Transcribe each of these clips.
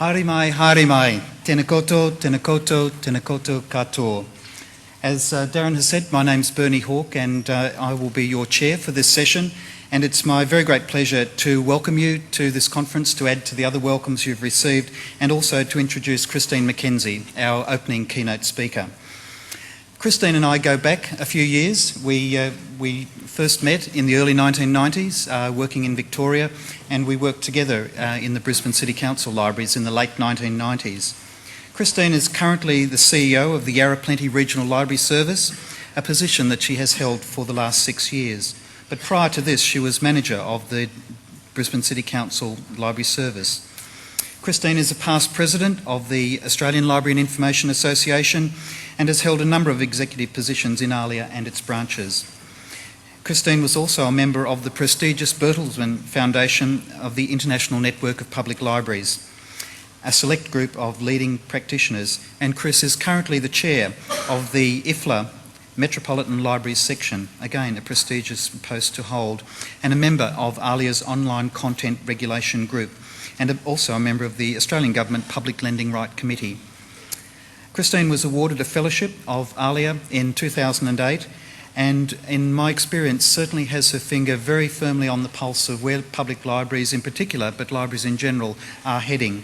Haere mai, tēnā koutou, tēnā koutou, tēnā koutou katoa. As Darren has said, my name's Bernie Hawke and I will be your chair for this session, and it's my very great pleasure to welcome you to this conference, to add to the other welcomes you've received, and also to introduce Christine MacKenzie, our opening keynote speaker. Christine and I go back a few years. We first met in the early 1990s, working in Victoria, and we worked together in the Brisbane City Council libraries in the late 1990s. Christine is currently the CEO of the Yarra Plenty Regional Library Service, a position that she has held for the last 6 years. But prior to this, she was manager of the Brisbane City Council Library Service. Christine is a past president of the Australian Library and Information Association and has held a number of executive positions in ALIA and its branches. Christine was also a member of the prestigious Bertelsmann Foundation of the International Network of Public Libraries, a select group of leading practitioners, and Chris is currently the chair of the IFLA Metropolitan Libraries section, again a prestigious post to hold, and a member of ALIA's Online Content Regulation Group, and also a member of the Australian Government Public Lending Right Committee. Christine was awarded a fellowship of ALIA in 2008, and in my experience certainly has her finger very firmly on the pulse of where public libraries in particular, but libraries in general, are heading.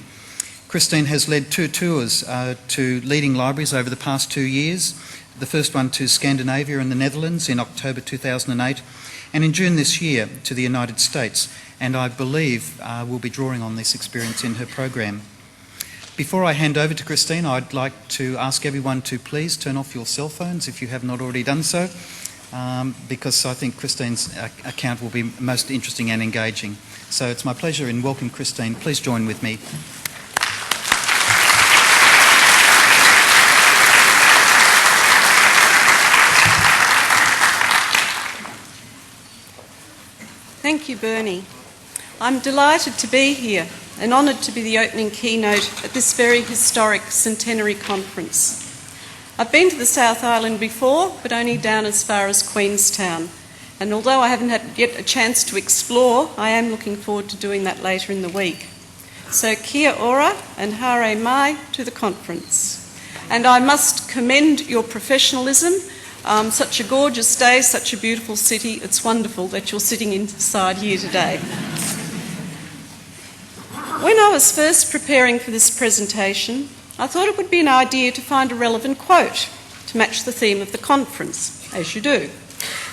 Christine has led 2 tours to leading libraries over the past 2 years, the first one to Scandinavia and the Netherlands in October 2008, and in June this year to the United States, and I believe we'll be drawing on this experience in her program. Before I hand over to Christine, I'd like to ask everyone to please turn off your cell phones if you have not already done so, because I think Christine's account will be most interesting and engaging. So it's my pleasure in welcoming Christine. Please join with me. Thank you, Bernie. I'm delighted to be here and honoured to be the opening keynote at this very historic centenary conference. I've been to the South Island before, but only down as far as Queenstown, and although I haven't had yet a chance to explore, I am looking forward to doing that later in the week. So kia ora and haere mai to the conference. And I must commend your professionalism. Such a gorgeous day, such a beautiful city. It's wonderful that you're sitting inside here today. When I was first preparing for this presentation, I thought it would be an idea to find a relevant quote to match the theme of the conference, as you do.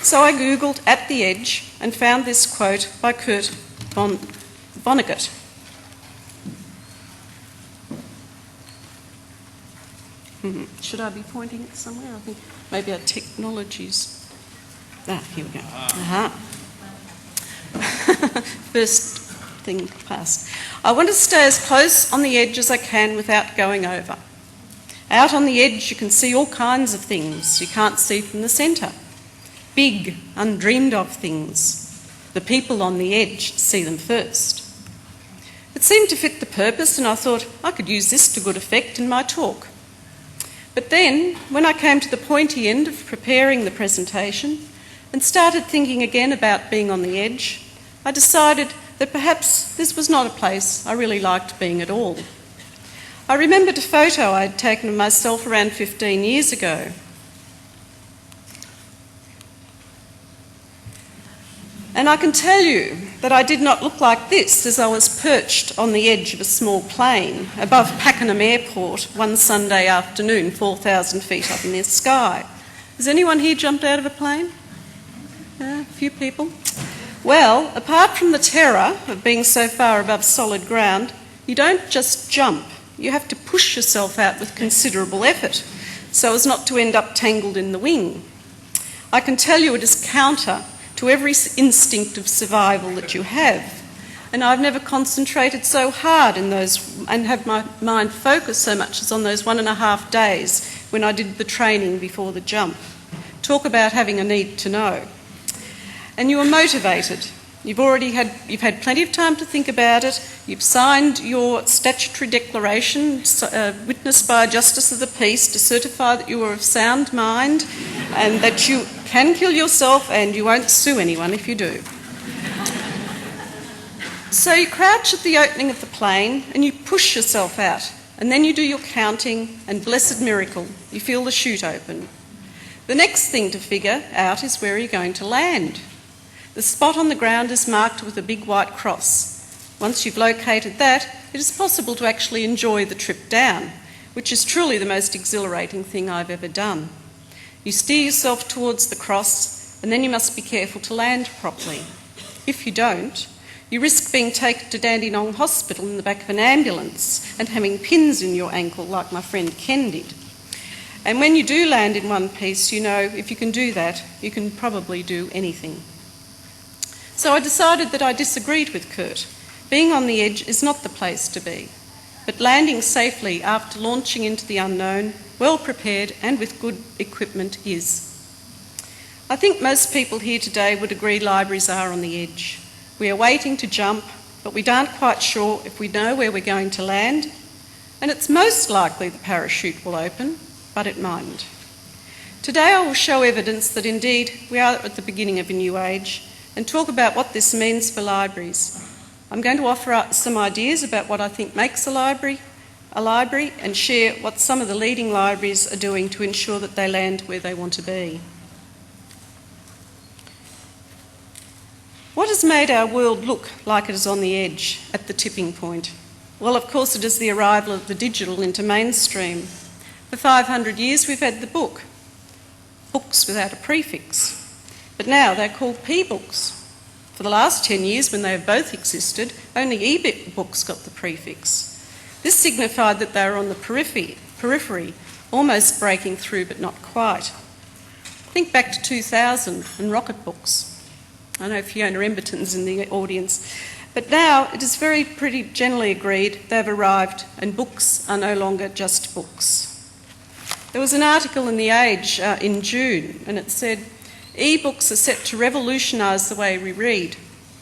So I googled "At the Edge" and found this quote by Kurt Vonnegut. Should I be pointing it somewhere? I think maybe our technologies. Here we go. First thing passed. I want to stay as close on the edge as I can without going over. Out on the edge you can see all kinds of things you can't see from the centre. Big, undreamed of things. The people on the edge see them first. It seemed to fit the purpose, and I thought I could use this to good effect in my talk. But then, when I came to the pointy end of preparing the presentation and started thinking again about being on the edge, I decided that perhaps this was not a place I really liked being at all. I remembered a photo I had taken of myself around 15 years ago. And I can tell you that I did not look like this as I was perched on the edge of a small plane above Pakenham Airport one Sunday afternoon, 4,000 feet up in the sky. Has anyone here jumped out of a plane? A few people. Well, apart from the terror of being so far above solid ground, you don't just jump. You have to push yourself out with considerable effort so as not to end up tangled in the wing. I can tell you it is counter to every instinct of survival that you have. And I've never concentrated so hard in those and have my mind focused so much as on those 1.5 days when I did the training before the jump. Talk about having a need to know. And you are motivated. You've had plenty of time to think about it. You've signed your statutory declaration, witnessed by a Justice of the Peace, to certify that you are of sound mind and that you can kill yourself and you won't sue anyone if you do. So you crouch at the opening of the plane and you push yourself out, and then you do your counting, and blessed miracle, you feel the chute open. The next thing to figure out is where you're going to land. The spot on the ground is marked with a big white cross. Once you've located that, it is possible to actually enjoy the trip down, which is truly the most exhilarating thing I've ever done. You steer yourself towards the cross, and then you must be careful to land properly. If you don't, you risk being taken to Dandenong Hospital in the back of an ambulance and having pins in your ankle like my friend Ken did. And when you do land in one piece, you know if you can do that, you can probably do anything. So I decided that I disagreed with Kurt. Being on the edge is not the place to be, but landing safely after launching into the unknown, well prepared and with good equipment is. I think most people here today would agree libraries are on the edge. We are waiting to jump, but we aren't quite sure if we know where we're going to land, and it's most likely the parachute will open, but it mightn't. Today I will show evidence that indeed we are at the beginning of a new age and talk about what this means for libraries. I'm going to offer up some ideas about what I think makes a library, and share what some of the leading libraries are doing to ensure that they land where they want to be. What has made our world look like it is on the edge, at the tipping point? Well, of course, it is the arrival of the digital into mainstream. For 500 years, we've had the book, books without a prefix. But now they're called p-books. For the last 10 years, when they have both existed, only e-books got the prefix. This signified that they were on the periphery, almost breaking through, but not quite. Think back to 2000 and rocket books. I know Fiona Emberton's in the audience. But now it is pretty generally agreed they've arrived and books are no longer just books. There was an article in The Age in June and it said, e-books are set to revolutionise the way we read,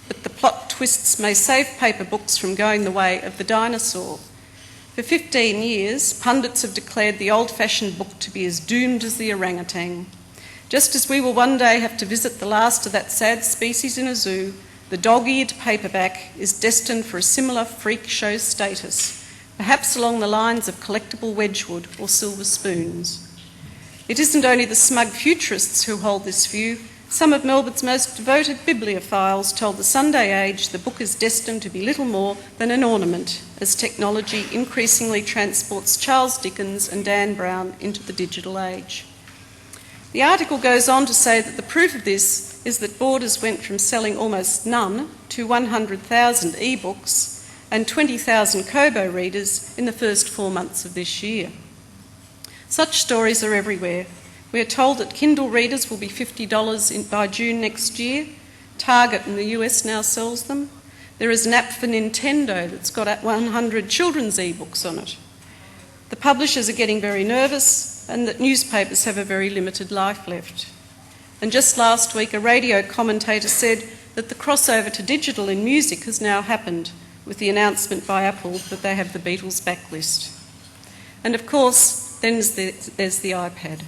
but the plot twists may save paper books from going the way of the dinosaur. For 15 years, pundits have declared the old-fashioned book to be as doomed as the orangutan. Just as we will one day have to visit the last of that sad species in a zoo, the dog-eared paperback is destined for a similar freak show status, perhaps along the lines of collectible Wedgwood or silver spoons. It isn't only the smug futurists who hold this view. Some of Melbourne's most devoted bibliophiles told the Sunday Age the book is destined to be little more than an ornament as technology increasingly transports Charles Dickens and Dan Brown into the digital age. The article goes on to say that the proof of this is that Borders went from selling almost none to 100,000 e-books and 20,000 Kobo readers in the first 4 months of this year. Such stories are everywhere. We are told that Kindle readers will be $50 by June next year. Target in the US now sells them. There is an app for Nintendo that's got 100 children's e-books on it. The publishers are getting very nervous and that newspapers have a very limited life left. And just last week, a radio commentator said that the crossover to digital in music has now happened with the announcement by Apple that they have the Beatles backlist. And of course, then there's the iPad.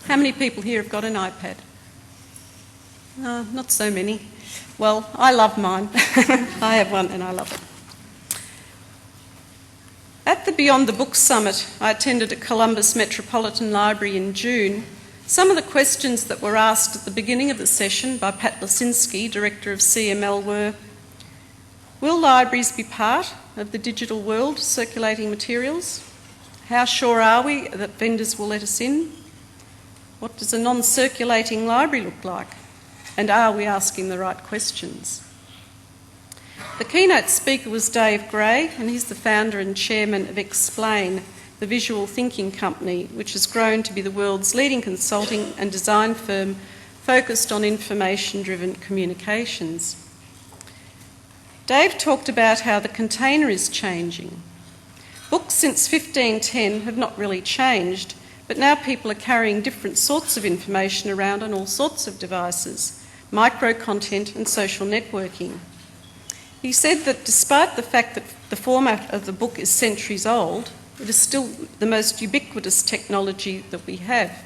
How many people here have got an iPad? Not so many. Well, I love mine. I have one and I love it. At the Beyond the Books Summit I attended at Columbus Metropolitan Library in June, some of the questions that were asked at the beginning of the session by Pat Lasinski, Director of CML, were, will libraries be part of the digital world circulating materials? How sure are we that vendors will let us in? What does a non-circulating library look like? And are we asking the right questions? The keynote speaker was Dave Gray, and he's the founder and chairman of Explain, the visual thinking company, which has grown to be the world's leading consulting and design firm focused on information-driven communications. Dave talked about how the container is changing. Books since 1510 have not really changed, but now people are carrying different sorts of information around on all sorts of devices, micro-content and social networking. He said that despite the fact that the format of the book is centuries old, it is still the most ubiquitous technology that we have,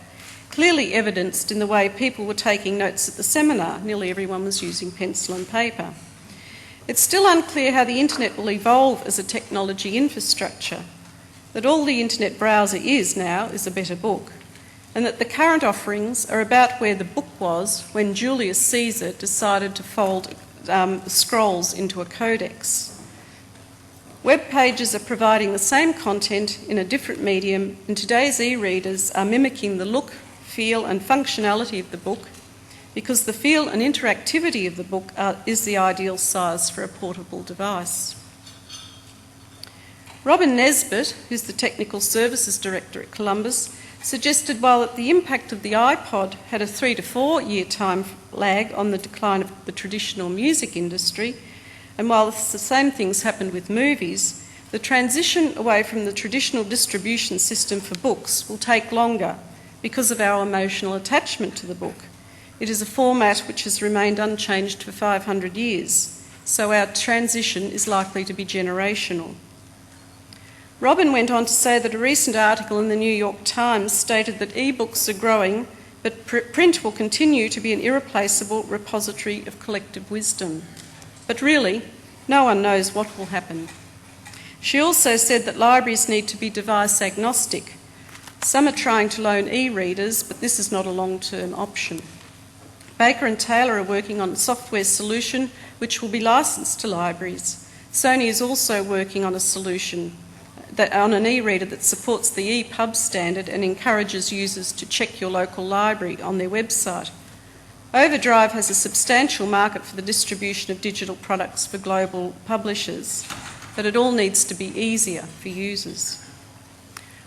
clearly evidenced in the way people were taking notes at the seminar. Nearly everyone was using pencil and paper. It's still unclear how the internet will evolve as a technology infrastructure, that all the internet browser is now is a better book, and that the current offerings are about where the book was when Julius Caesar decided to fold scrolls into a codex. Web pages are providing the same content in a different medium, and today's e-readers are mimicking the look, feel and functionality of the book, because the feel and interactivity of the book is the ideal size for a portable device. Robin Nesbitt, who's the Technical Services Director at Columbus, suggested while the impact of the iPod had a 3 to 4 year time lag on the decline of the traditional music industry, and while the same things happened with movies, the transition away from the traditional distribution system for books will take longer because of our emotional attachment to the book. It is a format which has remained unchanged for 500 years, so our transition is likely to be generational. Robin went on to say that a recent article in the New York Times stated that e-books are growing, but print will continue to be an irreplaceable repository of collective wisdom. But really, no one knows what will happen. She also said that libraries need to be device agnostic. Some are trying to loan e-readers, but this is not a long-term option. Baker and Taylor are working on a software solution which will be licensed to libraries. Sony is also working on a solution on an e-reader that supports the EPUB standard and encourages users to check your local library on their website. Overdrive has a substantial market for the distribution of digital products for global publishers, but it all needs to be easier for users.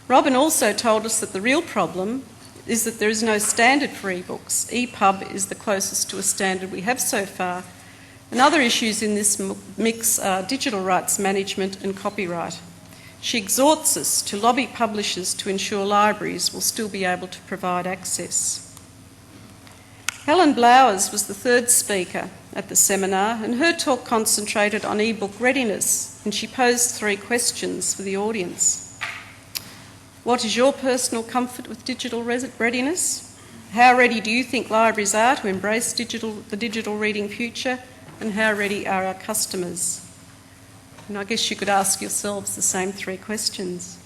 Robin also told us that the real problem is that there is no standard for e-books. EPUB is the closest to a standard we have so far. And other issues in this mix are digital rights management and copyright. She exhorts us to lobby publishers to ensure libraries will still be able to provide access. Helen Blowers was the third speaker at the seminar, and her talk concentrated on e-book readiness, and she posed 3 questions for the audience. What is your personal comfort with digital readiness? How ready do you think libraries are to embrace the digital reading future? And how ready are our customers? And I guess you could ask yourselves the same 3 questions.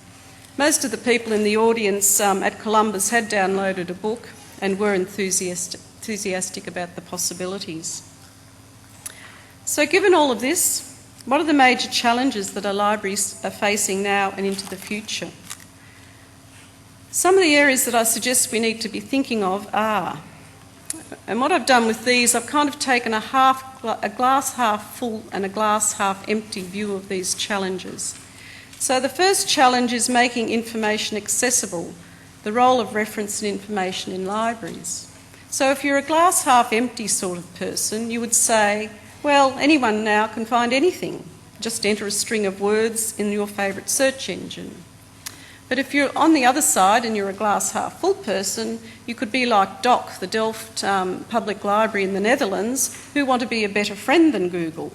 Most of the people in the audience at Columbus had downloaded a book and were enthusiastic about the possibilities. So given all of this, what are the major challenges that our libraries are facing now and into the future? Some of the areas that I suggest we need to be thinking of are, and what I've done with these, I've kind of taken a glass half full and a glass half empty view of these challenges. So the first challenge is making information accessible, the role of reference and information in libraries. So if you're a glass half empty sort of person, you would say, well, anyone now can find anything. Just enter a string of words in your favourite search engine. But if you're on the other side and you're a glass half full person, you could be like DOC, the Delft Public Library in the Netherlands, who want to be a better friend than Google.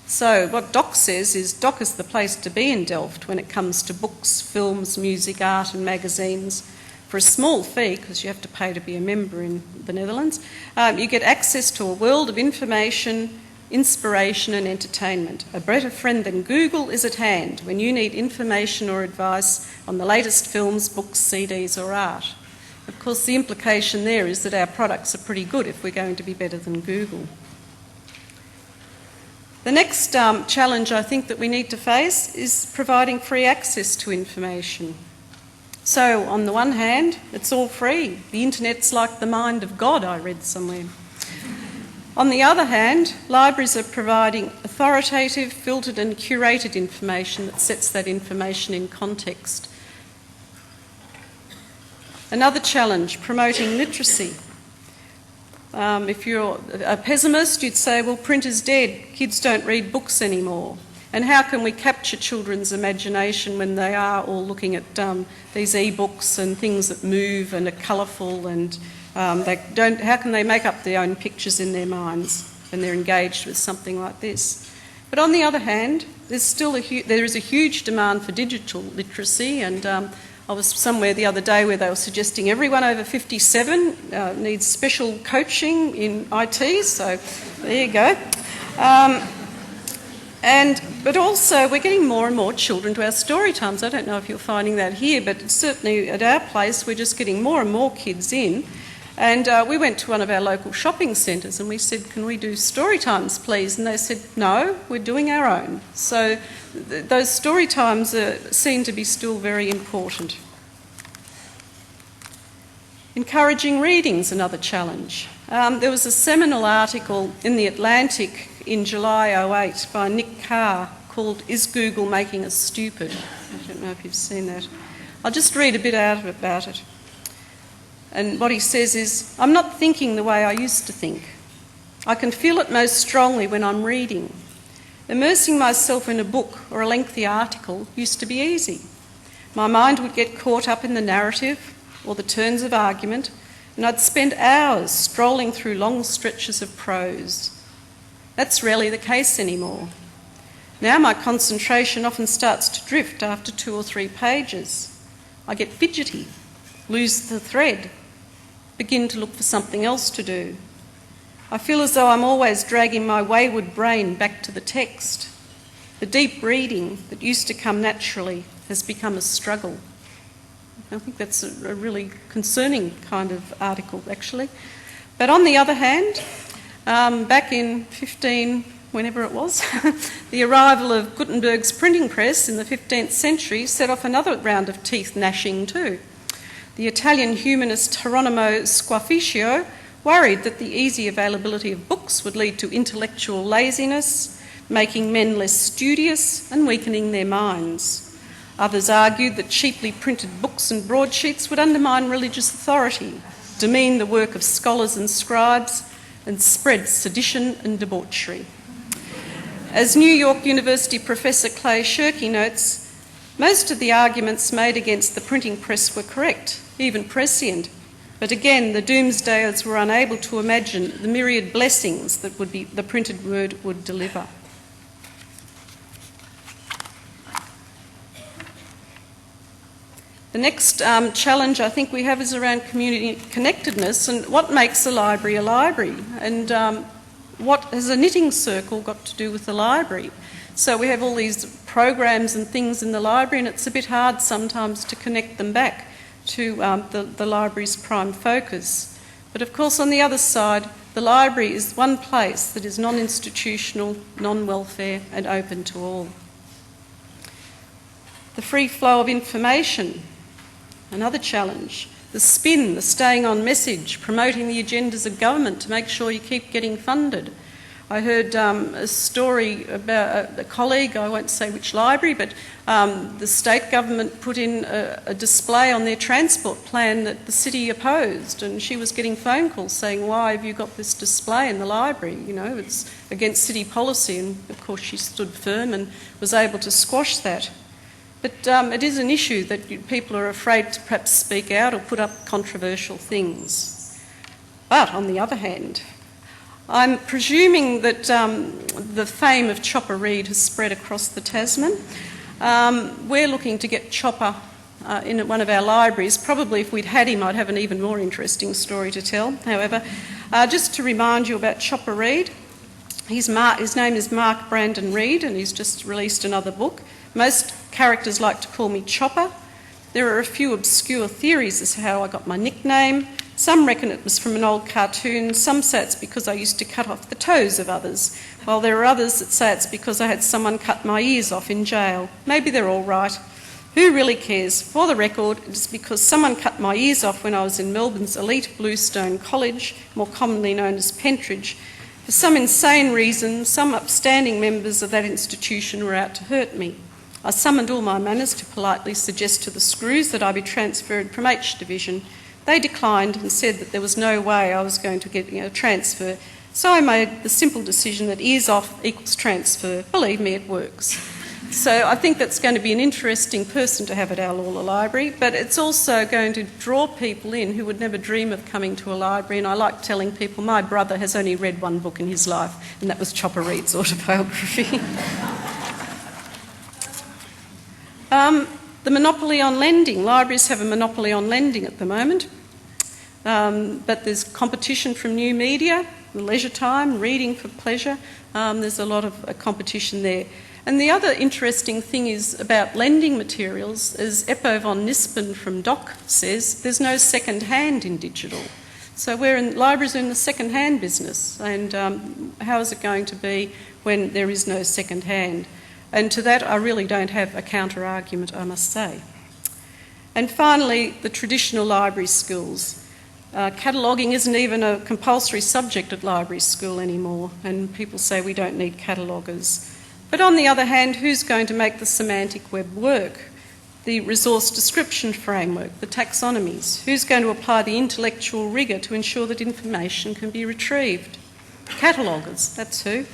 So what DOC says is DOC is the place to be in Delft when it comes to books, films, music, art and magazines. For a small fee, because you have to pay to be a member in the Netherlands, you get access to a world of information, inspiration and entertainment. A better friend than Google is at hand when you need information or advice on the latest films, books, CDs or art. Of course, the implication there is that our products are pretty good if we're going to be better than Google. The next challenge I think that we need to face is providing free access to information. So, on the one hand, it's all free. The internet's like the mind of God, I read somewhere. On the other hand, libraries are providing authoritative, filtered and curated information that sets that information in context. Another challenge, promoting literacy. If you're a pessimist, you'd say, well, print is dead. Kids don't read books anymore. And how can we capture children's imagination when they are all looking at these e-books and things that move and are colourful and how can they make up their own pictures in their minds when they're engaged with something like this? But on the other hand, there is a huge demand for digital literacy, and I was somewhere the other day where they were suggesting everyone over 57 needs special coaching in IT, so there you go. But also we're getting more and more children to our story times. I don't know if you're finding that here, but certainly at our place we're just getting more and more kids in. And we went to one of our local shopping centres and we said, can we do story times please? And they said, no, we're doing our own. So those story times seem to be still very important. Encouraging reading's another challenge. There was a seminal article in The Atlantic in July 2008 by Nick Carr called Is Google Making Us Stupid? I don't know if you've seen that. I'll just read a bit out about it. And what he says is, I'm not thinking the way I used to think. I can feel it most strongly when I'm reading. Immersing myself in a book or a lengthy article used to be easy. My mind would get caught up in the narrative or the turns of argument, and I'd spend hours strolling through long stretches of prose. That's rarely the case anymore. Now my concentration often starts to drift after 2 or 3 pages. I get fidgety, lose the thread, begin to look for something else to do. I feel as though I'm always dragging my wayward brain back to the text. The deep reading that used to come naturally has become a struggle. I think that's a really concerning kind of article, actually. But on the other hand, back in whenever it was, the arrival of Gutenberg's printing press in the 15th century set off another round of teeth gnashing too. The Italian humanist Hieronymo Squaficio worried that the easy availability of books would lead to intellectual laziness, making men less studious and weakening their minds. Others argued that cheaply printed books and broadsheets would undermine religious authority, demean the work of scholars and scribes, and spread sedition and debauchery. As New York University Professor Clay Shirky notes, most of the arguments made against the printing press were correct, even prescient, but again the doomsdayers were unable to imagine the myriad blessings that the printed word would deliver. The next challenge I think we have is around community connectedness and what makes a library, and what has a knitting circle got to do with the library. So we have all these programs and things in the library, and it's a bit hard sometimes to connect them back to the library's prime focus. But of course on the other side, the library is one place that is non-institutional, non-welfare and open to all. The free flow of information, another challenge. The spin, the staying on message, promoting the agendas of government to make sure you keep getting funded. I heard a story about a colleague, I won't say which library, but the state government put in a display on their transport plan that the city opposed, and she was getting phone calls saying, why have you got this display in the library? You know, it's against city policy, and of course she stood firm and was able to squash that. But it is an issue that people are afraid to perhaps speak out or put up controversial things. But on the other hand, I'm presuming that the fame of Chopper Read has spread across the Tasman. We're looking to get Chopper in one of our libraries. Probably if we'd had him, I'd have an even more interesting story to tell. However, just to remind you about Chopper Read, his name is Mark Brandon Read, and he's just released another book. Most characters like to call me Chopper. There are a few obscure theories as to how I got my nickname. Some reckon it was from an old cartoon, some say it's because I used to cut off the toes of others, while there are others that say it's because I had someone cut my ears off in jail. Maybe they're all right. Who really cares? For the record, it is because someone cut my ears off when I was in Melbourne's elite Bluestone College, more commonly known as Pentridge. For some insane reason, some upstanding members of that institution were out to hurt me. I summoned all my manners to politely suggest to the screws that I be transferred from H Division. They declined and said that there was no way I was going to get a transfer, so I made the simple decision that ears off equals transfer. Believe me, it works. So I think that's going to be an interesting person to have at our Lawler Library, but it's also going to draw people in who would never dream of coming to a library, and I like telling people my brother has only read one book in his life, and that was Chopper Read's autobiography. The monopoly on lending. Libraries have a monopoly on lending at the moment. but there's competition from new media, leisure time, reading for pleasure. There's a lot of competition there. And the other interesting thing is about lending materials, as Eppo von Nispen from DOC says, there's no second hand in digital. So libraries are in the second hand business, and how is it going to be when there is no second hand? And to that I really don't have a counter argument, I must say. And finally, the traditional library schools. Cataloguing isn't even a compulsory subject at library school anymore, and people say we don't need cataloguers. But on the other hand, who's going to make the semantic web work? The resource description framework, the taxonomies? Who's going to apply the intellectual rigour to ensure that information can be retrieved? Cataloguers, that's who.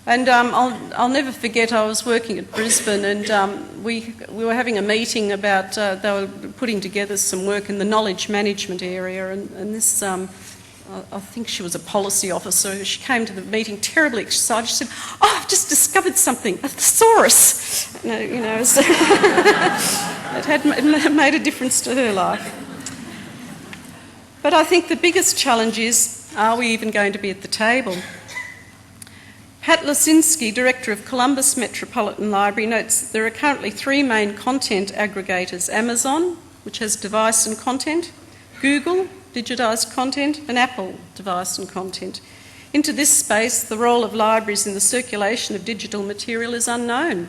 And I'll never forget, I was working at Brisbane, and we were having a meeting about, they were putting together some work in the knowledge management area, and this, I think she was a policy officer, she came to the meeting terribly excited. She said, "Oh, I've just discovered something, a thesaurus." It had made a difference to her life. But I think the biggest challenge is, are we even going to be at the table? Pat Lasinski, Director of Columbus Metropolitan Library, notes that there are currently 3 main content aggregators: Amazon, which has device and content, Google, digitised content, and Apple, device and content. Into this space, the role of libraries in the circulation of digital material is unknown.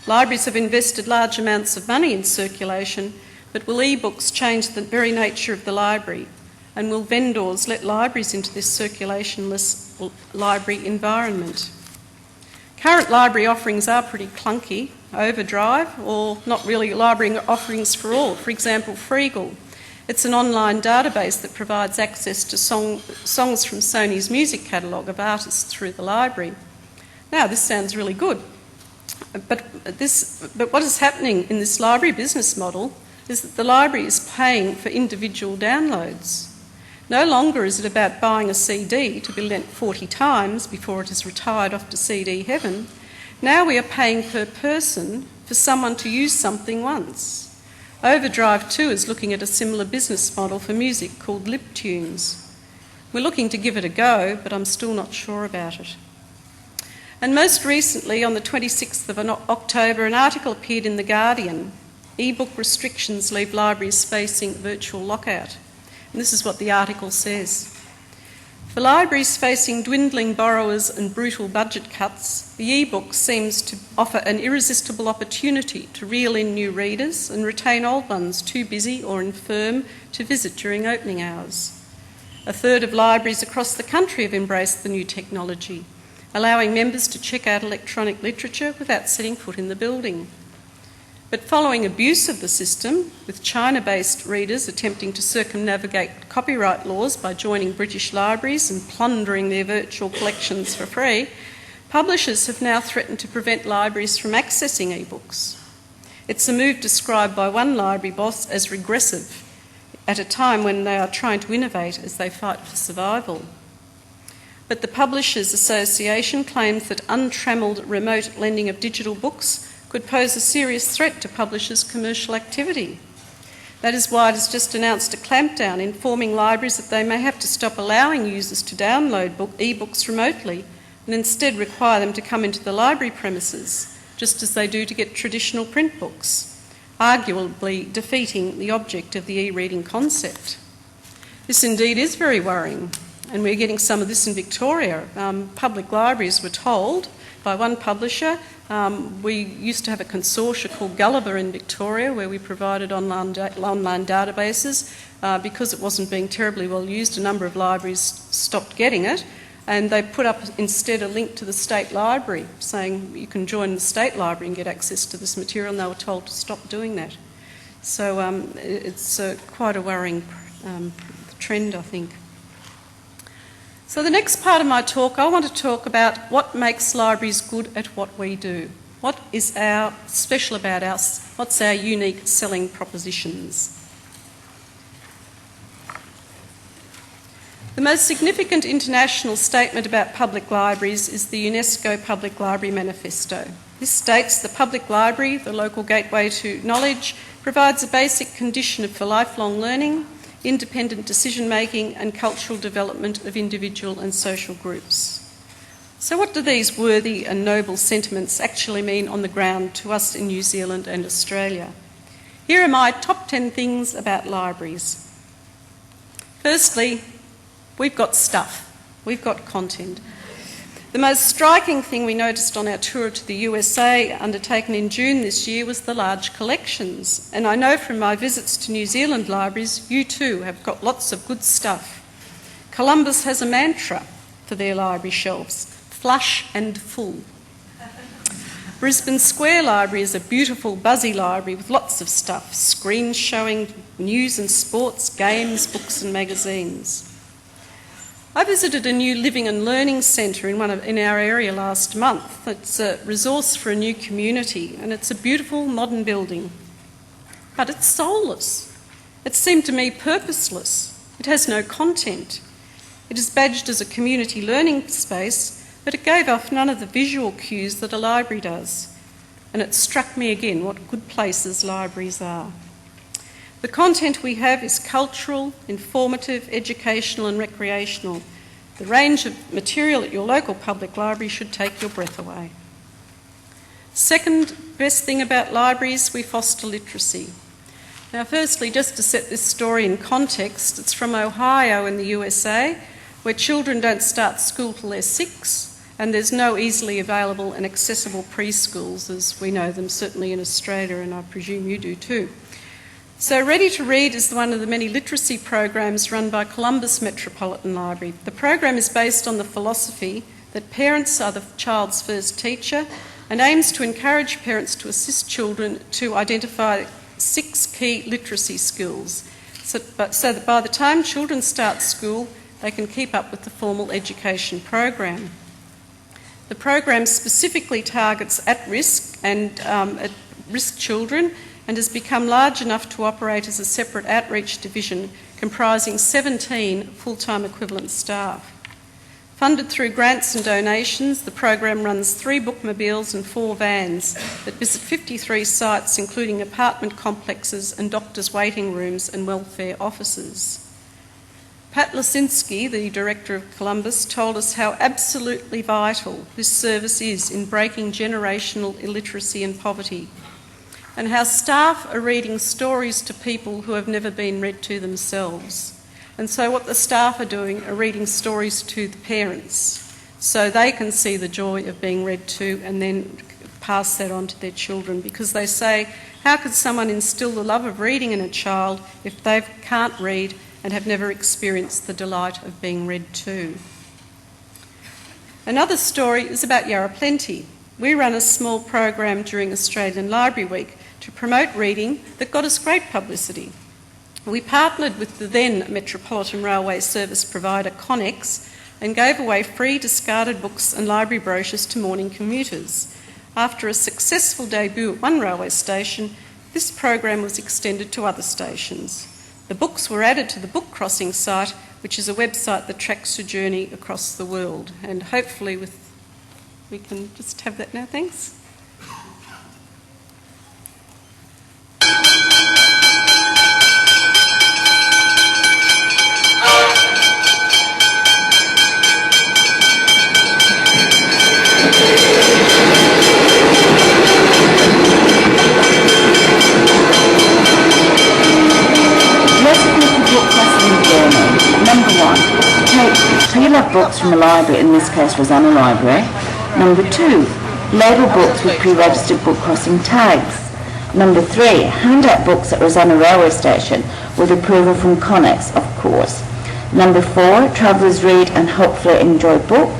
Libraries have invested large amounts of money in circulation, but will e-books change the very nature of the library? And will vendors let libraries into this circulationless library environment? Current library offerings are pretty clunky, overdrive, or not really library offerings for all. For example, Freegal. It's an online database that provides access to songs from Sony's music catalogue of artists through the library. Now, this sounds really good, but what is happening in this library business model is that the library is paying for individual downloads. No longer is it about buying a CD to be lent 40 times before it is retired off to CD heaven. Now we are paying per person for someone to use something once. Overdrive 2 is looking at a similar business model for music called LibTunes. We're looking to give it a go, but I'm still not sure about it. And most recently, on the 26th of October, an article appeared in The Guardian. E-book restrictions leave libraries facing virtual lockout. And this is what the article says. For libraries facing dwindling borrowers and brutal budget cuts, the e-book seems to offer an irresistible opportunity to reel in new readers and retain old ones too busy or infirm to visit during opening hours. A third of libraries across the country have embraced the new technology, allowing members to check out electronic literature without setting foot in the building. But following abuse of the system, with China-based readers attempting to circumnavigate copyright laws by joining British libraries and plundering their virtual collections for free, publishers have now threatened to prevent libraries from accessing e-books. It's a move described by one library boss as regressive, at a time when they are trying to innovate as they fight for survival. But the Publishers Association claims that untrammelled remote lending of digital books could pose a serious threat to publishers' commercial activity. That is why it has just announced a clampdown informing libraries that they may have to stop allowing users to download e-books remotely and instead require them to come into the library premises, just as they do to get traditional print books, arguably defeating the object of the e-reading concept. This indeed is very worrying, and we're getting some of this in Victoria. Public libraries were told by one publisher. We used to have a consortia called Gulliver in Victoria where we provided online databases. Because it wasn't being terribly well used, a number of libraries stopped getting it, and they put up instead a link to the state library saying you can join the state library and get access to this material, and they were told to stop doing that. So it's quite a worrying trend, I think. So the next part of my talk, I want to talk about what makes libraries good at what we do. What is our special about us? What's our unique selling propositions? The most significant international statement about public libraries is the UNESCO Public Library Manifesto. This states the public library, the local gateway to knowledge, provides a basic condition for lifelong learning, independent decision-making and cultural development of individual and social groups. So what do these worthy and noble sentiments actually mean on the ground to us in New Zealand and Australia? Here are my top 10 things about libraries. Firstly, we've got stuff, we've got content. The most striking thing we noticed on our tour to the USA, undertaken in June this year, was the large collections. And I know from my visits to New Zealand libraries, you too have got lots of good stuff. Columbus has a mantra for their library shelves: flush and full. Brisbane Square Library is a beautiful, buzzy library with lots of stuff, screens showing news and sports, games, books and magazines. I visited a new living and learning centre in our area last month. It's a resource for a new community, and it's a beautiful modern building. But it's soulless. It seemed to me purposeless. It has no content. It is badged as a community learning space, but it gave off none of the visual cues that a library does. And it struck me again what good places libraries are. The content we have is cultural, informative, educational and recreational. The range of material at your local public library should take your breath away. Second best thing about libraries, we foster literacy. Now firstly, just to set this story in context, it's from Ohio in the USA, where children don't start school till they're 6, and there's no easily available and accessible preschools as we know them, certainly in Australia, and I presume you do too. So Ready to Read is one of the many literacy programs run by Columbus Metropolitan Library. The program is based on the philosophy that parents are the child's first teacher and aims to encourage parents to assist children to identify 6 key literacy skills so that by the time children start school, they can keep up with the formal education program. The program specifically targets at-risk and at-risk children and has become large enough to operate as a separate outreach division comprising 17 full-time equivalent staff. Funded through grants and donations, the program runs 3 bookmobiles and 4 vans that visit 53 sites, including apartment complexes and doctors' waiting rooms and welfare offices. Pat Lasinski, the director of Columbus, told us how absolutely vital this service is in breaking generational illiteracy and poverty, and how staff are reading stories to people who have never been read to themselves. And so what the staff are doing are reading stories to the parents so they can see the joy of being read to and then pass that on to their children, because they say, how could someone instill the love of reading in a child if they can't read and have never experienced the delight of being read to? Another story is about Yarra Plenty. We run a small program during Australian Library Week to promote reading that got us great publicity. We partnered with the then Metropolitan Railway service provider Connex and gave away free discarded books and library brochures to morning commuters. After a successful debut at one railway station, this program was extended to other stations. The books were added to the Book Crossing site, which is a website that tracks your journey across the world. And hopefully we can just have that now, thanks. Pre-loved books from a library, in this case Rosanna Library. Number 2, label books with pre-registered book crossing tags. Number 3, hand out books at Rosanna Railway Station with approval from Connex, of course. Number 4, travellers read and hopefully enjoy book.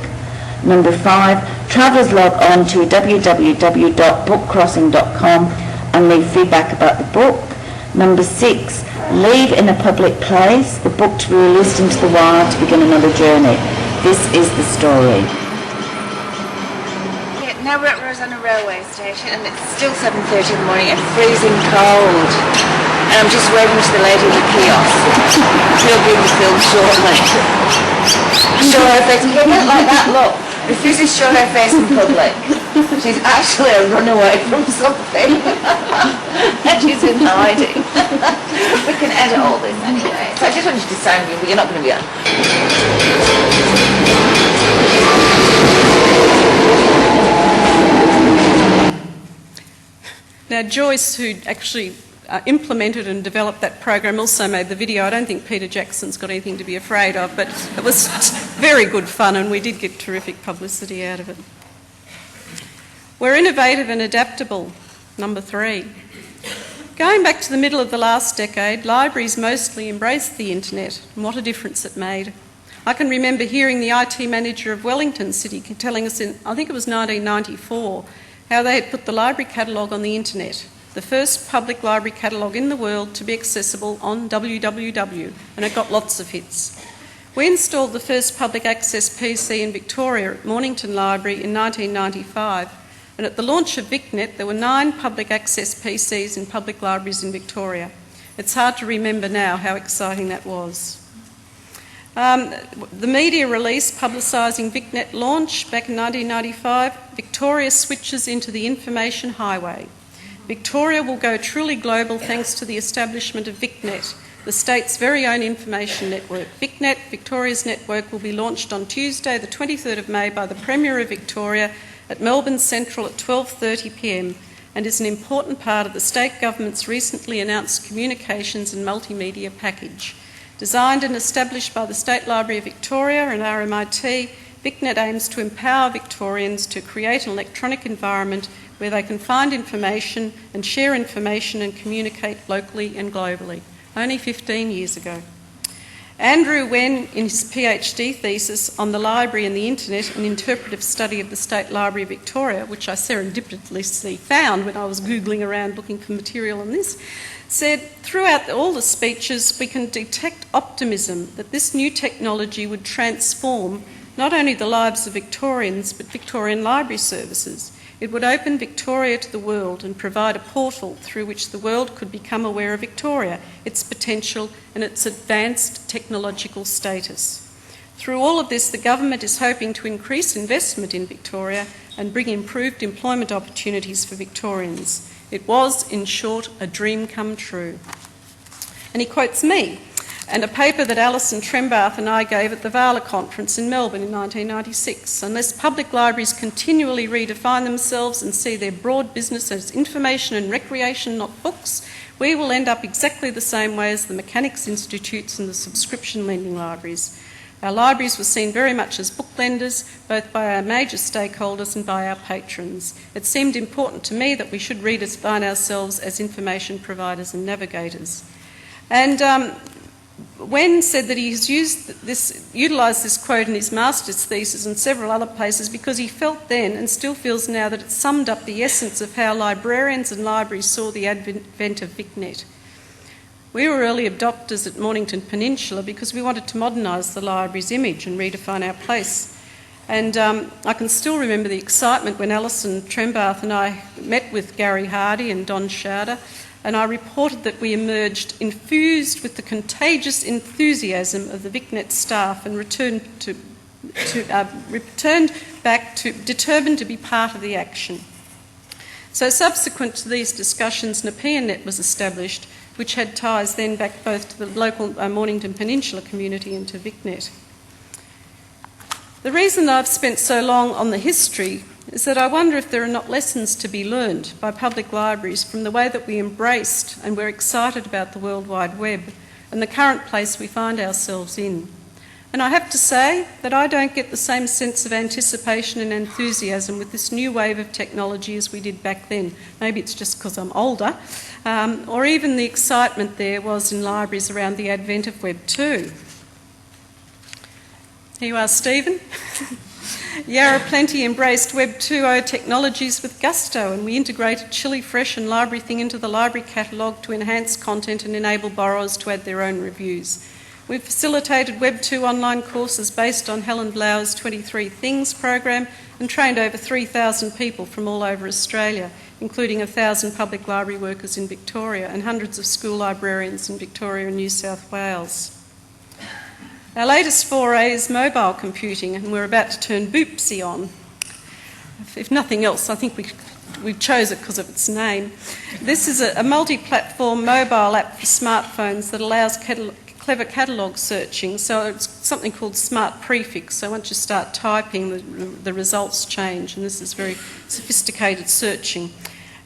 Number 5, travellers log on to www.bookcrossing.com and leave feedback about the book. Number 6, leave in a public place, the book to be released into the wild to begin another journey. This is the story. Yeah, now we're at Rosanna Railway Station and it's still 7:30 in the morning and freezing cold. And I'm just waving to the lady in the kiosk. She'll be in the film shortly. So if they can get like that, look. refuses to show her face in public. She's actually a runaway from something. And she's in hiding. We can edit all this anyway. So I just want you to sound you, but you're not going to be on. Now, Joyce, who actually implemented and developed that program, also made the video. I don't think Peter Jackson's got anything to be afraid of, but it was very good fun and we did get terrific publicity out of it. We're innovative and adaptable, number 3. Going back to the middle of the last decade, libraries mostly embraced the internet, and what a difference it made. I can remember hearing the IT manager of Wellington City telling us in, I think it was 1994, how they had put the library catalogue on the internet, the first public library catalogue in the world to be accessible on www, and it got lots of hits. We installed the first public access PC in Victoria at Mornington Library in 1995, and at the launch of VicNet there were 9 public access PCs in public libraries in Victoria. It's hard to remember now how exciting that was. The media release publicising VicNet launch back in 1995, Victoria switches into the information highway. Victoria will go truly global thanks to the establishment of VicNet, the state's very own information network. VicNet, Victoria's network, will be launched on Tuesday the 23rd of May by the Premier of Victoria at Melbourne Central at 12:30 p.m. and is an important part of the state government's recently announced communications and multimedia package. Designed and established by the State Library of Victoria and RMIT, VicNet aims to empower Victorians to create an electronic environment where they can find information and share information and communicate locally and globally. Only 15 years ago. Andrew Wen, in his PhD thesis on the library and the internet, an interpretive study of the State Library of Victoria, which I serendipitously found when I was Googling around looking for material on this, said, throughout all the speeches, we can detect optimism that this new technology would transform not only the lives of Victorians, but Victorian library services. It would open Victoria to the world and provide a portal through which the world could become aware of Victoria, its potential and its advanced technological status. Through all of this, the government is hoping to increase investment in Victoria and bring improved employment opportunities for Victorians. It was, in short, a dream come true. And he quotes me and a paper that Alison Trembath and I gave at the Vala Conference in Melbourne in 1996. Unless public libraries continually redefine themselves and see their broad business as information and recreation, not books, we will end up exactly the same way as the mechanics institutes and the subscription lending libraries. Our libraries were seen very much as book lenders, both by our major stakeholders and by our patrons. It seemed important to me that we should redefine ourselves as information providers and navigators. And Wen said that he has utilised this quote in his master's thesis and several other places because he felt then, and still feels now, that it summed up the essence of how librarians and libraries saw the advent of VicNet. We were early adopters at Mornington Peninsula because we wanted to modernise the library's image and redefine our place. And I can still remember the excitement when Alison Trembath and I met with Gary Hardy and Don Schauder, and I reported that we emerged infused with the contagious enthusiasm of the VicNet staff and returned back determined to be part of the action. So subsequent to these discussions, NepeanNet was established, which had ties then back both to the local Mornington Peninsula community and to VicNet. The reason I've spent so long on the history is that I wonder if there are not lessons to be learned by public libraries from the way that we embraced and were excited about the World Wide Web and the current place we find ourselves in. And I have to say that I don't get the same sense of anticipation and enthusiasm with this new wave of technology as we did back then. Maybe it's just because I'm older, or even the excitement there was in libraries around the advent of Web 2. Here you are, Stephen. Yarra Plenty embraced Web 2.0 technologies with gusto, and we integrated Chili Fresh and Library Thing into the library catalogue to enhance content and enable borrowers to add their own reviews. We've facilitated Web 2 online courses based on Helen Blauer's 23 Things program and trained over 3,000 people from all over Australia, including 1,000 public library workers in Victoria and hundreds of school librarians in Victoria and New South Wales. Our latest foray is mobile computing, and we're about to turn Boopsy on. If nothing else, I think we chose it because of its name. This is a multi-platform mobile app for smartphones that allows clever catalogue searching. So it's something called Smart Prefix. So once you start typing, the results change, and this is very sophisticated searching.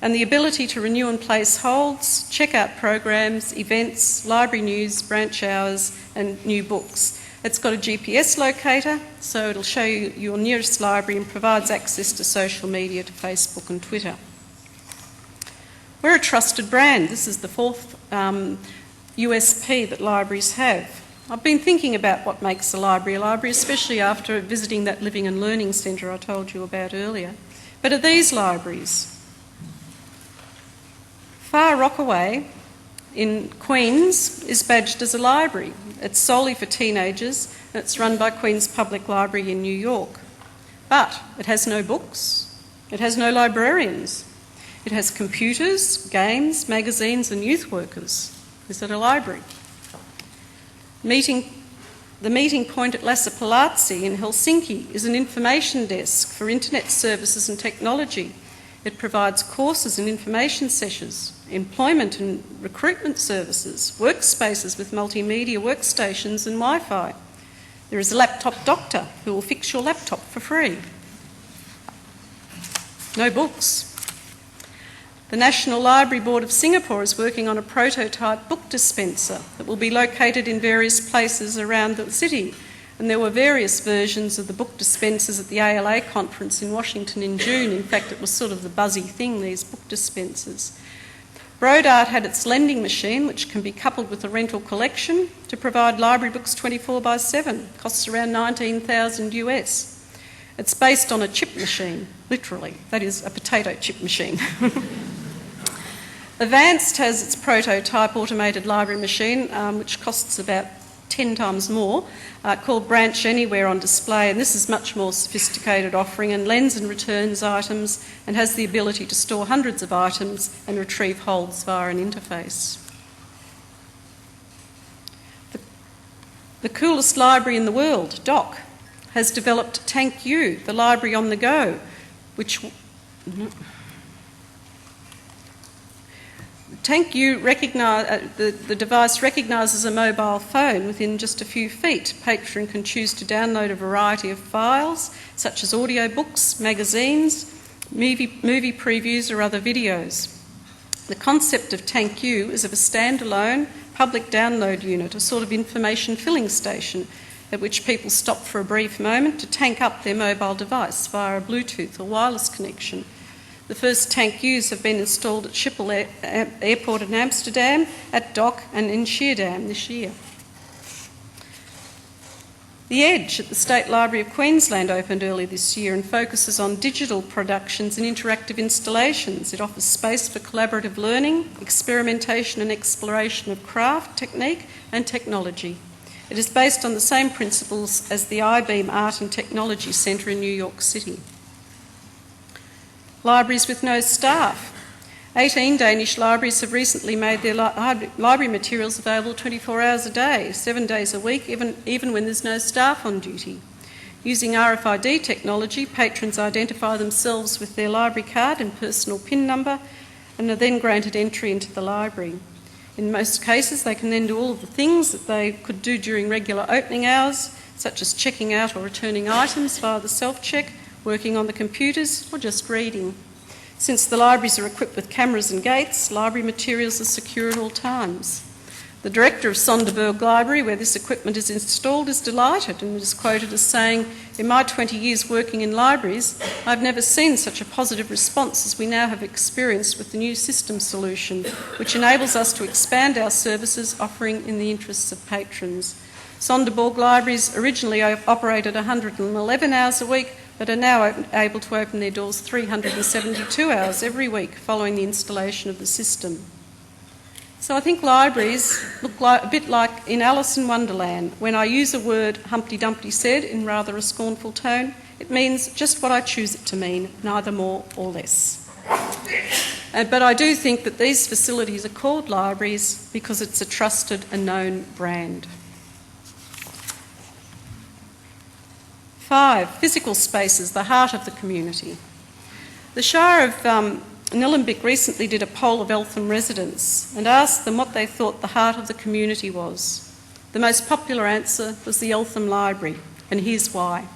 And the ability to renew and place holds, check out programs, events, library news, branch hours, and new books. It's got a GPS locator, so it'll show you your nearest library and provides access to social media, to Facebook and Twitter. We're a trusted brand. This is the fourth USP that libraries have. I've been thinking about what makes a library, especially after visiting that Living and Learning Centre I told you about earlier. But are these libraries? Far Rockaway in Queens is badged as a library. It's solely for teenagers, and it's run by Queen's Public Library in New York. But it has no books, it has no librarians, it has computers, games, magazines and youth workers. Is it a library? The meeting point at Lassa Palazzi in Helsinki is an information desk for internet services and technology. It provides courses and information sessions, employment and recruitment services, workspaces with multimedia workstations and Wi-Fi. There is a laptop doctor who will fix your laptop for free. No books. The National Library Board of Singapore is working on a prototype book dispenser that will be located in various places around the city. And there were various versions of the book dispensers at the ALA conference in Washington in June. In fact, it was sort of the buzzy thing, these book dispensers. Brodart had its lending machine, which can be coupled with a rental collection to provide library books 24/7. Costs around $19,000 US. It's based on a chip machine, literally. That is, a potato chip machine. Advanced has its prototype automated library machine, which costs about 10 times more, called Branch Anywhere, on display, and this is much more sophisticated offering and lends and returns items and has the ability to store hundreds of items and retrieve holds via an interface. The coolest library in the world, DOC, has developed Thank You, the library on the go, which Thank You the device recognises a mobile phone within just a few feet. Patron can choose to download a variety of files, such as audiobooks, magazines, movie previews or other videos. The concept of Thank You is of a standalone public download unit, a sort of information filling station at which people stop for a brief moment to tank up their mobile device via a Bluetooth or wireless connection. The first Thank Yous have been installed at Schiphol Airport in Amsterdam, at DOC and in Schiedam this year. The Edge at the State Library of Queensland opened early this year and focuses on digital productions and interactive installations. It offers space for collaborative learning, experimentation and exploration of craft, technique and technology. It is based on the same principles as the I-Beam Art and Technology Centre in New York City. Libraries with no staff. 18 Danish libraries have recently made their library materials available 24 hours a day, 7 days a week, even when there's no staff on duty. Using RFID technology, patrons identify themselves with their library card and personal PIN number and are then granted entry into the library. In most cases, they can then do all of the things that they could do during regular opening hours, such as checking out or returning items via the self-check, working on the computers, or just reading. Since the libraries are equipped with cameras and gates, library materials are secure at all times. The director of Sonderburg Library, where this equipment is installed, is delighted and is quoted as saying, "In my 20 years working in libraries, I've never seen such a positive response as we now have experienced with the new system solution, which enables us to expand our services offering in the interests of patrons." Sonderburg Libraries originally operated 111 hours a week, but are now able to open their doors 372 hours every week following the installation of the system. So I think libraries look a bit like in Alice in Wonderland. When I use a word Humpty Dumpty said in rather a scornful tone, it means just what I choose it to mean, neither more or less. But I do think that these facilities are called libraries because it's a trusted and known brand. 5, physical spaces, the heart of the community. The Shire of Nillumbik recently did a poll of Eltham residents and asked them what they thought the heart of the community was. The most popular answer was the Eltham Library, and here's why.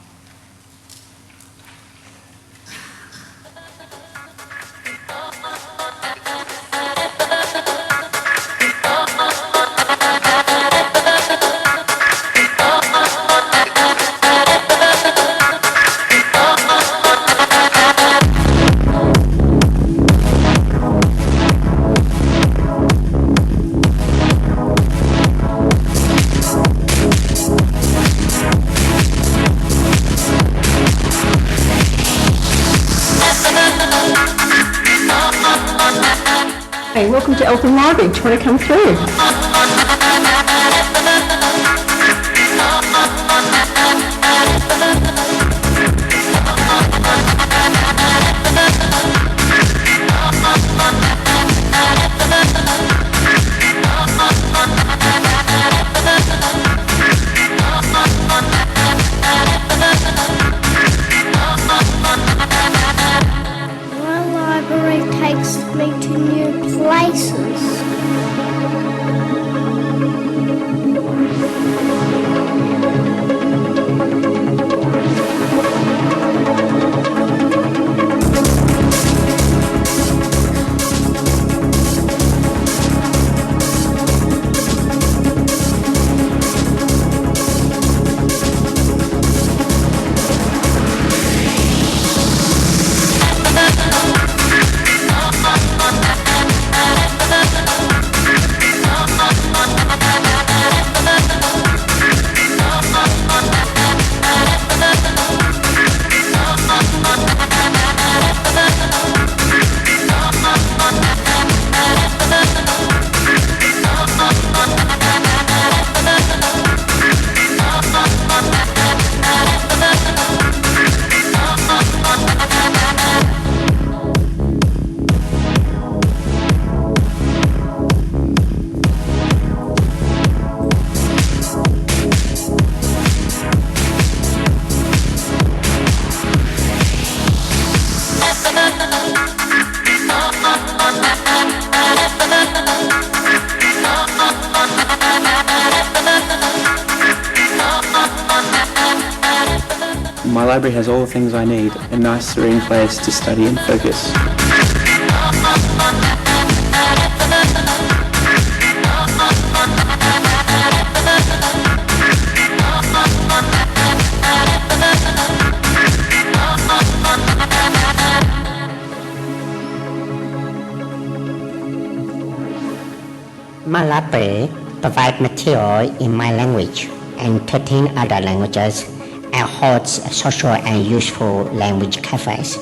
Hey, welcome to Eltham Library. Do you want to come through? My library takes me to new places. My library has all the things I need, a nice serene place to study and focus. My library provides material in my language and 13 other languages and holds social and useful language cafes.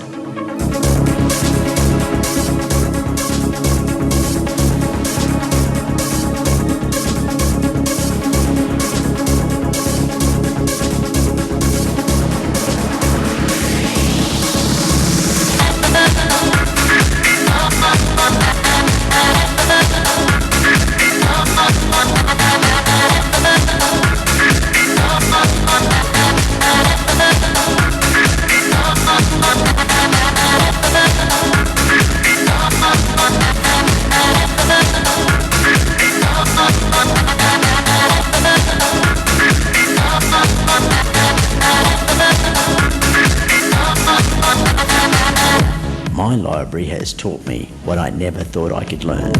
My library has taught me what I never thought I could learn.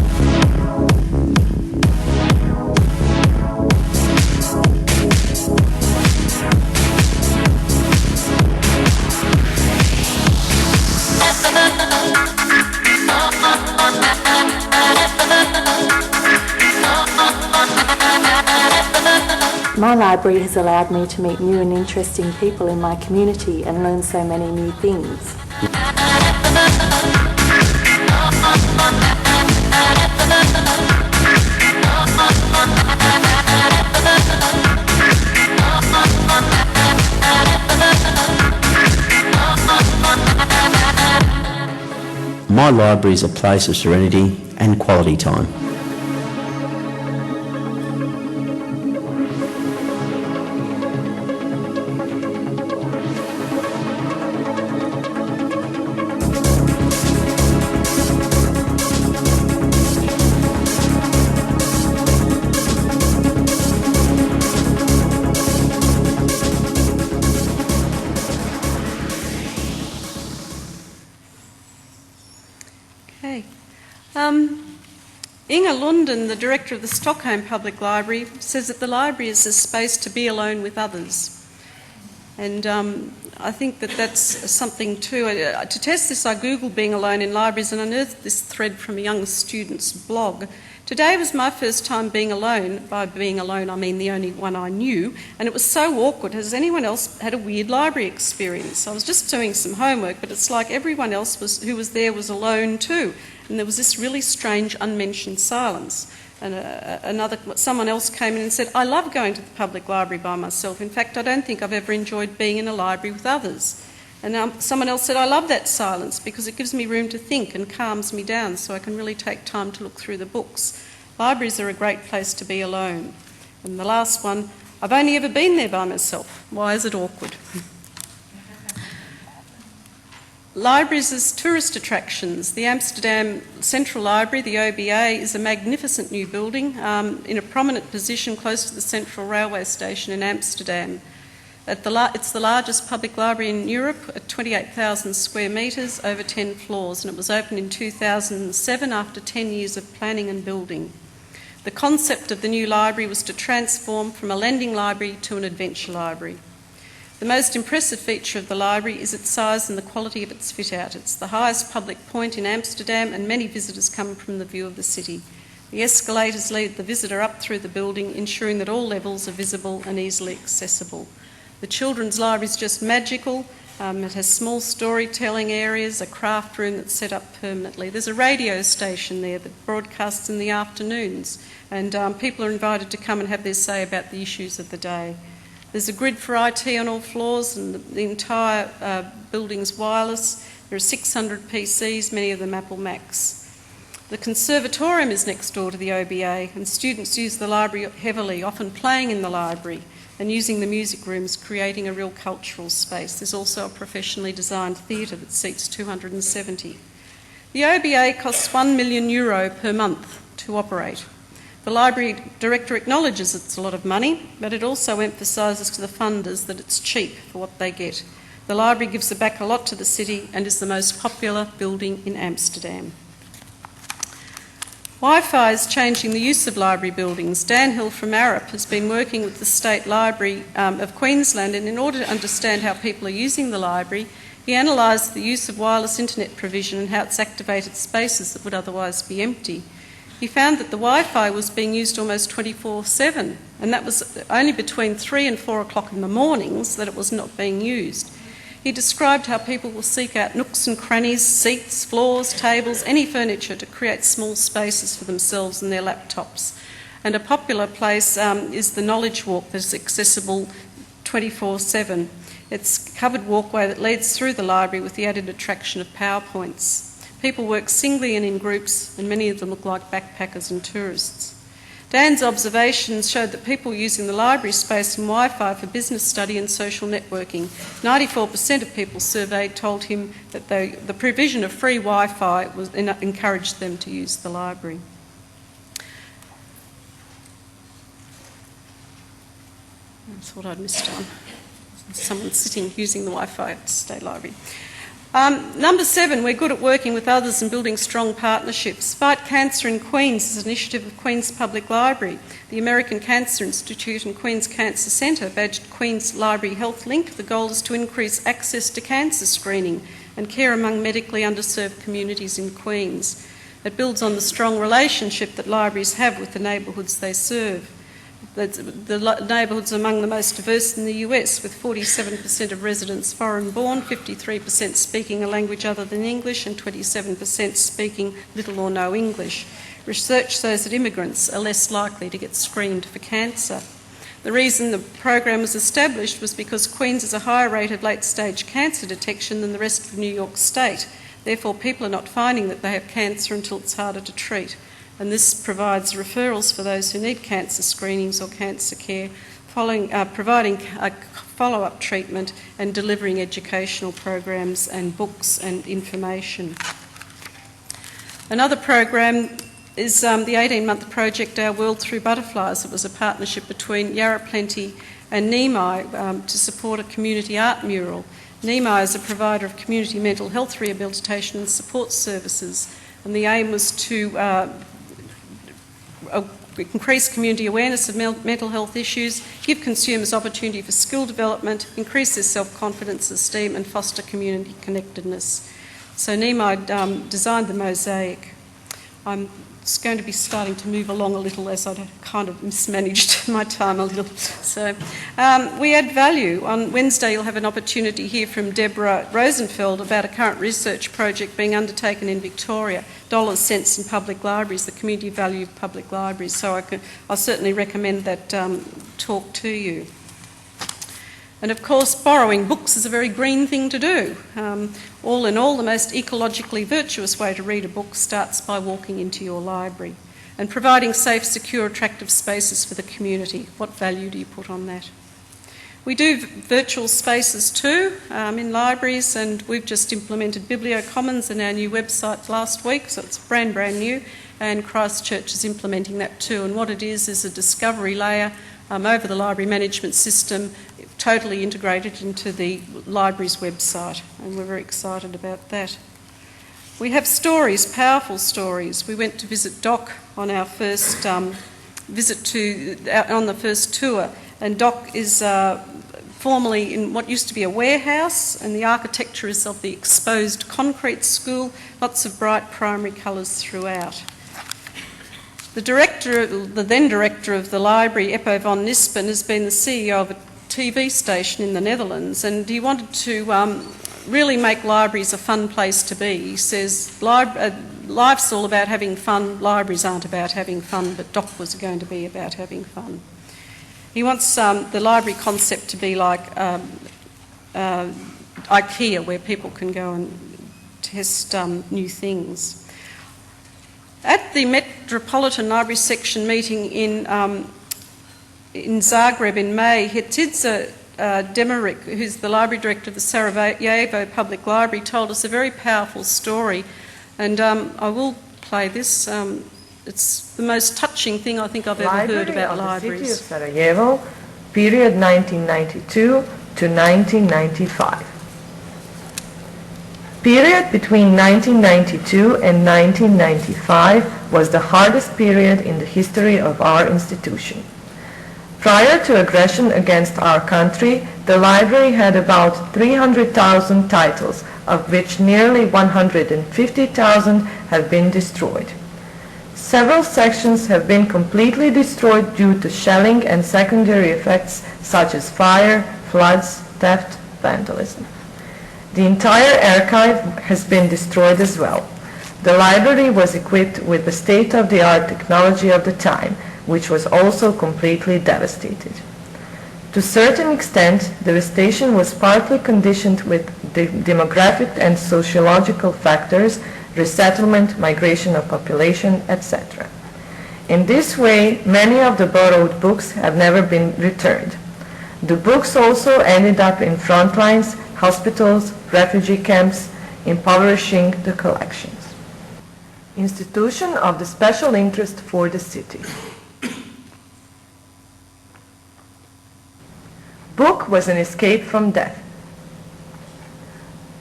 My library has allowed me to meet new and interesting people in my community and learn so many new things. My library is a place of serenity and quality time. Inga Lunden, the director of the Stockholm Public Library, says that the library is a space to be alone with others. And I think that that's something too. To test this, I googled being alone in libraries and unearthed this thread from a young student's blog. Today was my first time being alone. By being alone, I mean the only one I knew, and it was so awkward. Has anyone else had a weird library experience? I was just doing some homework, but it's like everyone else who was there was alone too, and there was this really strange unmentioned silence. And someone else came in and said, I love going to the public library by myself. In fact, I don't think I've ever enjoyed being in a library with others. And someone else said, I love that silence because it gives me room to think and calms me down so I can really take time to look through the books. Libraries are a great place to be alone. And the last one, I've only ever been there by myself. Why is it awkward? Libraries as tourist attractions. The Amsterdam Central Library, the OBA, is a magnificent new building in a prominent position close to the Central Railway Station in Amsterdam. It's the largest public library in Europe at 28,000 square metres, over 10 floors, and it was opened in 2007 after 10 years of planning and building. The concept of the new library was to transform from a lending library to an adventure library. The most impressive feature of the library is its size and the quality of its fit-out. It's the highest public point in Amsterdam and many visitors come from the view of the city. The escalators lead the visitor up through the building, ensuring that all levels are visible and easily accessible. The children's library is just magical. It has small storytelling areas, a craft room that's set up permanently. There's a radio station there that broadcasts in the afternoons, and people are invited to come and have their say about the issues of the day. There's a grid for IT on all floors, and the entire building's wireless. There are 600 PCs, many of them Apple Macs. The conservatorium is next door to the OBA, and students use the library heavily, often playing in the library and using the music rooms, creating a real cultural space. There's also a professionally designed theatre that seats 270. The OBA costs €1 million per month to operate. The library director acknowledges it's a lot of money, but it also emphasises to the funders that it's cheap for what they get. The library gives back a lot to the city and is the most popular building in Amsterdam. Wi-Fi is changing the use of library buildings. Dan Hill from Arup has been working with the State Library of Queensland, and in order to understand how people are using the library, he analysed the use of wireless internet provision and how it's activated spaces that would otherwise be empty. He found that the Wi-Fi was being used almost 24/7, and that was only between 3 and 4 o'clock in the mornings that it was not being used. He described how people will seek out nooks and crannies, seats, floors, tables, any furniture to create small spaces for themselves and their laptops. And a popular place is the Knowledge Walk that is accessible 24/7. It's a covered walkway that leads through the library with the added attraction of PowerPoints. People work singly and in groups, and many of them look like backpackers and tourists. Dan's observations showed that people using the library space and Wi-Fi for business study and social networking. 94% of people surveyed told him that the provision of free Wi-Fi encouraged them to use the library. I thought I'd missed one. Someone sitting using the Wi-Fi at the State Library. Number 7, we're good at working with others and building strong partnerships. Fight Cancer in Queens is an initiative of Queen's Public Library. The American Cancer Institute and Queen's Cancer Centre badged Queen's Library Health Link. The goal is to increase access to cancer screening and care among medically underserved communities in Queens. It builds on the strong relationship that libraries have with the neighbourhoods they serve. The neighbourhoods are among the most diverse in the US, with 47% of residents foreign-born, 53% speaking a language other than English, and 27% speaking little or no English. Research shows that immigrants are less likely to get screened for cancer. The reason the program was established was because Queens has a higher rate of late-stage cancer detection than the rest of New York State. Therefore, people are not finding that they have cancer until it's harder to treat. And this provides referrals for those who need cancer screenings or cancer care, providing follow-up treatment and delivering educational programs and books and information. Another program is the 18-month project Our World Through Butterflies. It was a partnership between Yarra Plenty and NEMI to support a community art mural. NEMI is a provider of community mental health rehabilitation and support services. And the aim was to increase community awareness of mental health issues, give consumers opportunity for skill development, increase their self-confidence, esteem and foster community connectedness. So Nima designed the mosaic. I'm just going to be starting to move along a little as I kind of mismanaged my time a little. So we add value. On Wednesday you'll have an opportunity to hear from Deborah Rosenfeld about a current research project being undertaken in Victoria, dollars, cents in public libraries, the community value of public libraries. So I'll certainly recommend that talk to you. And of course, borrowing books is a very green thing to do. All in all, the most ecologically virtuous way to read a book starts by walking into your library and providing safe, secure, attractive spaces for the community. What value do you put on that? We do virtual spaces too in libraries, and we've just implemented BiblioCommons in our new website last week, so it's brand new, and Christchurch is implementing that too. And what it is a discovery layer over the library management system, totally integrated into the library's website, and we're very excited about that. We have stories, powerful stories. We went to visit Doc on our first on the first tour, and Doc is formerly in what used to be a warehouse, and the architecture is of the exposed concrete school, lots of bright primary colours throughout. The then director of the library, Eppo van Nispen, has been the CEO of a TV station in the Netherlands, and he wanted to really make libraries a fun place to be. He says life's all about having fun, libraries aren't about having fun, but Doc was going to be about having fun. He wants the library concept to be like IKEA, where people can go and test new things. At the Metropolitan Library Section meeting in Zagreb in May, Hetidza Demeric, who's the library director of the Sarajevo Public Library, told us a very powerful story, and I will play this. It's the most touching thing I think I've ever heard about libraries. The city of Sarajevo, period 1992 to 1995. Period between 1992 and 1995 was the hardest period in the history of our institution. Prior to aggression against our country, the library had about 300,000 titles, of which nearly 150,000 have been destroyed. Several sections have been completely destroyed due to shelling and secondary effects such as fire, floods, theft, vandalism. The entire archive has been destroyed as well. The library was equipped with the state-of-the-art technology of the time, which was also completely devastated. To a certain extent, devastation was partly conditioned with the demographic and sociological factors, resettlement, migration of population, etc. In this way, many of the borrowed books have never been returned. The books also ended up in front lines, hospitals, refugee camps, impoverishing the collections. Institution of the special interest for the city. Book was an escape from death.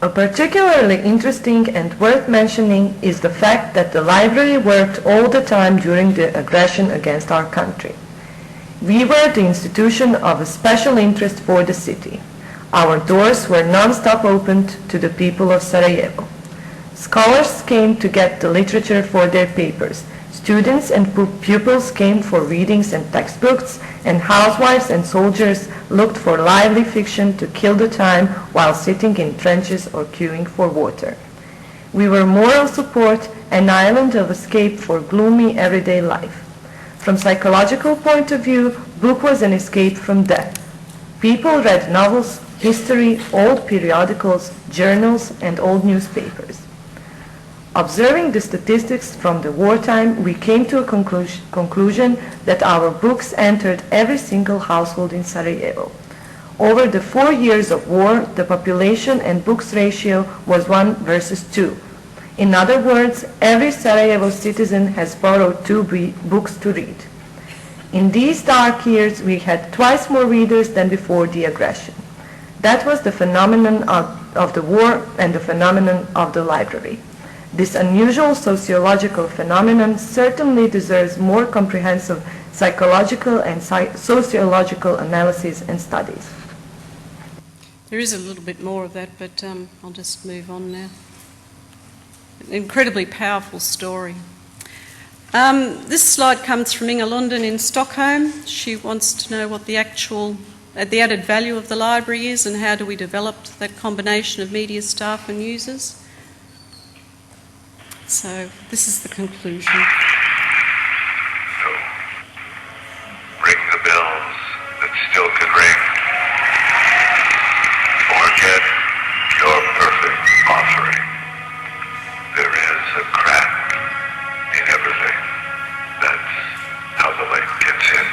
A particularly interesting and worth mentioning is the fact that the library worked all the time during the aggression against our country. We were the institution of a special interest for the city. Our doors were non-stop opened to the people of Sarajevo. Scholars came to get the literature for their papers. Students and pupils came for readings and textbooks, and housewives and soldiers looked for lively fiction to kill the time while sitting in trenches or queuing for water. We were moral support, an island of escape for gloomy everyday life. From psychological point of view, book was an escape from death. People read novels, history, old periodicals, journals, and old newspapers. Observing the statistics from the wartime, we came to a conclusion that our books entered every single household in Sarajevo. Over the 4 years of war, the population and books ratio was 1 versus 2. In other words, every Sarajevo citizen has borrowed 2 books to read. In these dark years, we had twice more readers than before the aggression. That was the phenomenon of the war and the phenomenon of the library. This unusual sociological phenomenon certainly deserves more comprehensive psychological and sociological analysis and studies. There is a little bit more of that, but I'll just move on now. An incredibly powerful story. This slide comes from Inga Lundin in Stockholm. She wants to know what the added value of the library is and how do we develop that combination of media staff and users. So this is the conclusion. So, ring the bells that still can ring. Forget your perfect offering. There is a crack in everything. That's how the light gets in.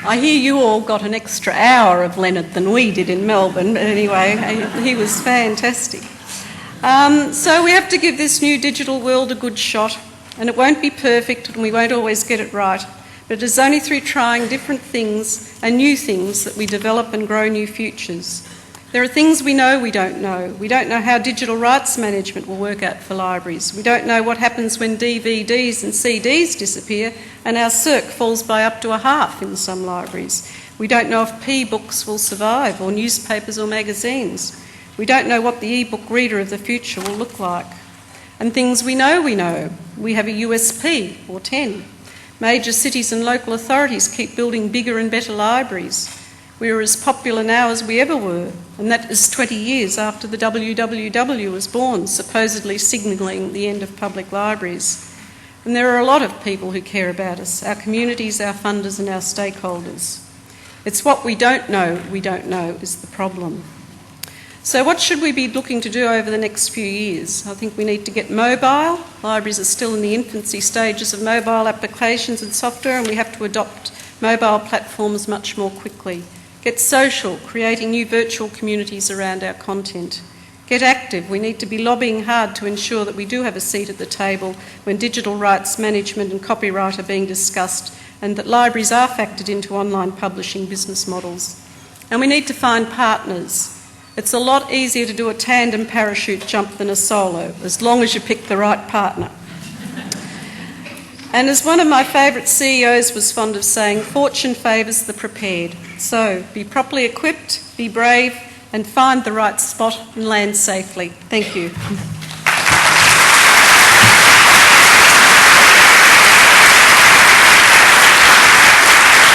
I hear you all got an extra hour of Leonard than we did in Melbourne, but anyway, he was fantastic. So we have to give this new digital world a good shot, and it won't be perfect and we won't always get it right, but it is only through trying different things and new things that we develop and grow new futures. There are things we know we don't know. We don't know how digital rights management will work out for libraries. We don't know what happens when DVDs and CDs disappear and our circ falls by up to a half in some libraries. We don't know if P-books will survive, or newspapers or magazines. We don't know what the e-book reader of the future will look like. And things we know. We have a USP, or 10. Major cities and local authorities keep building bigger and better libraries. We are as popular now as we ever were, and that is 20 years after the WWW was born, supposedly signalling the end of public libraries. And there are a lot of people who care about us, our communities, our funders and our stakeholders. It's what we don't know is the problem. So what should we be looking to do over the next few years? I think we need to get mobile. Libraries are still in the infancy stages of mobile applications and software, and we have to adopt mobile platforms much more quickly. Get social, creating new virtual communities around our content. Get active. We need to be lobbying hard to ensure that we do have a seat at the table when digital rights management and copyright are being discussed, and that libraries are factored into online publishing business models. And we need to find partners. It's a lot easier to do a tandem parachute jump than a solo, as long as you pick the right partner. And as one of my favourite CEOs was fond of saying, fortune favours the prepared. So be properly equipped, be brave, and find the right spot and land safely. Thank you.